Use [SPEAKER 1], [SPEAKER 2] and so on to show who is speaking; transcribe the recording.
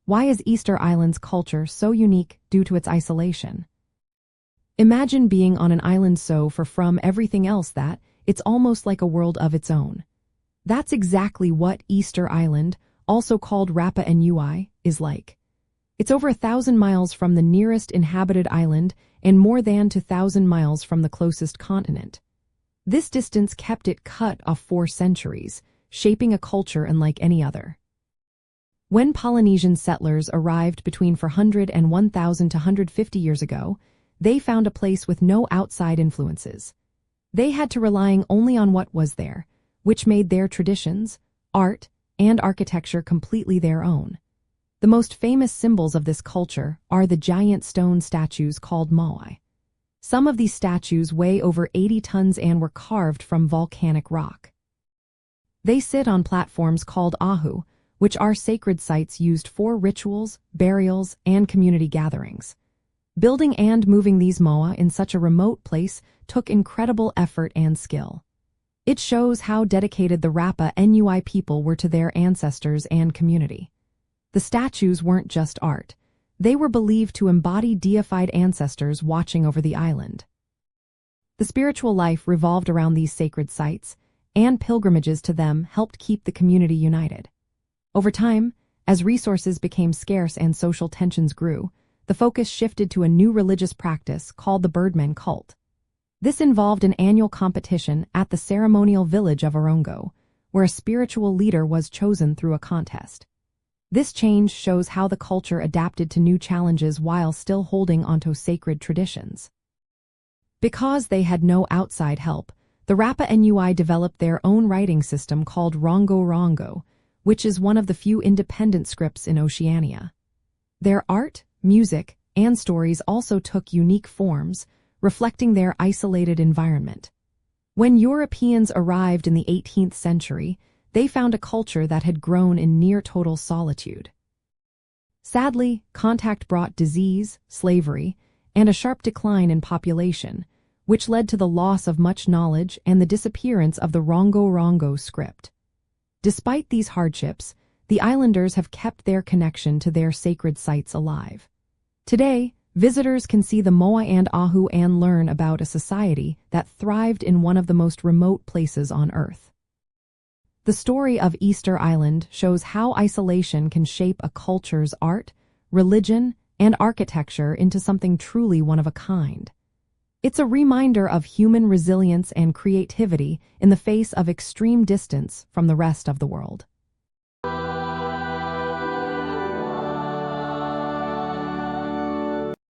[SPEAKER 1] Why is Easter Island's culture so unique due to its isolation? Imagine being on an island so far from everything else that it's almost like a world of its own. That's exactly what Easter Island, also called Rapa and Moai, is like. It's over 1,000 miles from the nearest inhabited island and more than 2,000 miles from the closest continent. This distance kept it cut off for centuries, shaping a culture unlike any other. When Polynesian settlers arrived between 400 and 1,250 years ago, they found a place with no outside influences. They had to rely only on what was there, which made their traditions, art, and architecture completely their own. The most famous symbols of this culture are the giant stone statues called Moai. Some of these statues weigh over 80 tons and were carved from volcanic rock. They sit on platforms called ahu, which are sacred sites used for rituals, burials, and community gatherings. Building and moving these moa in such a remote place took incredible effort and skill. It shows how dedicated the Rapa Nui people were to their ancestors and community. The statues weren't just art. They were believed to embody deified ancestors watching over the island. The spiritual life revolved around these sacred sites, and pilgrimages to them helped keep the community united. Over time, as resources became scarce and social tensions grew, the focus shifted to a new religious practice called the Birdmen cult. This involved an annual competition at the ceremonial village of Orongo, where a spiritual leader was chosen through a contest. This change shows how the culture adapted to new challenges while still holding onto sacred traditions. Because they had no outside help, the Rapa Nui developed their own writing system called Rongo Rongo, which is one of the few independent scripts in Oceania. Their art, music, and stories also took unique forms, reflecting their isolated environment. When Europeans arrived in the 18th century, they found a culture that had grown in near-total solitude. Sadly, contact brought disease, slavery, and a sharp decline in population, which led to the loss of much knowledge and the disappearance of the Rongo Rongo script. Despite these hardships, the islanders have kept their connection to their sacred sites alive. Today, visitors can see the Moai and Ahu and learn about a society that thrived in one of the most remote places on Earth. The story of Easter Island shows how isolation can shape a culture's art, religion, and architecture into something truly one of a kind. It's a reminder of human resilience and creativity in the face of extreme distance from the rest of the world.